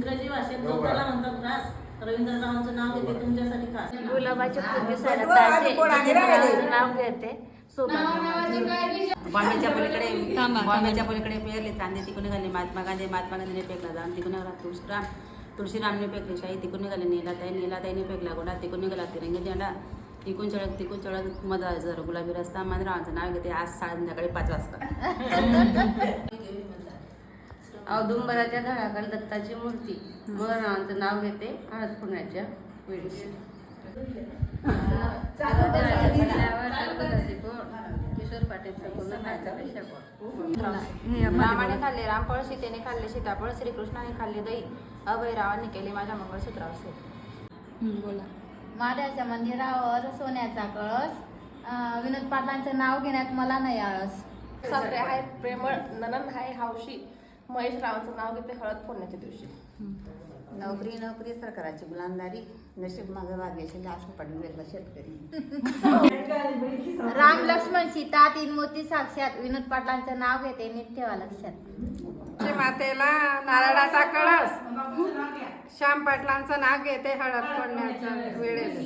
इंग्रजी भाषेत गवताला म्हणतात घास. रवींद्ररावांचं नाव घेते तुमच्यासाठी खास. गुलाबाचे फुले साडे नाव घेते बॉम्बेच्या पलीकडे पेरले चांदे तिकडून निघाले महात्मा गांधीने फेकला जाऊन तिकडून निघाला तुळशीरामने फेकले शाही तिकडून निघाले नीलाताईने फेकला गोडा तिकडून निघाला तिरंगी झेंडा तिकून चढत मजा जर गुलाबी रस्ता मंदिराचं नाव घेते आज संध्याकाळी 5 वाजता. औदुंबराच्या झाडाखाली दत्ताची मूर्ती मरावांचं नाव घेते हळद पुण्याच्या वेळी. किशोर पाटील रामाने खाल्ले रामफळ सीतेने खाल्ले सीताफळ श्रीकृष्णाने खाल्ले दही अभयरावांनी केले माझ्या मंगळसूत्रावर से. बोला. महादेवाच्या मंदिरावर सोन्याचा कळस विनोद पाटलांचं नाव घेण्यात मला नाही आळस. सासरे आहेत प्रेमळ ननंद आहे हौशी महेश रावांचं नाव घेते हळद फोडण्याच्या दिवशी. नोकरी सरकाराची गुलामदारी नशीब माझं वागेचे लाश पडून गेला शेतकरी. राम लक्ष्मण सीता 3 मोती साक्षात विनोद पाटलांचं नाव घेते नीट ठेवा लक्षात. मातेला नारळाचा कळस श्याम पाटलांचं नाव घेते हळद फोडण्याच्या वेळेस.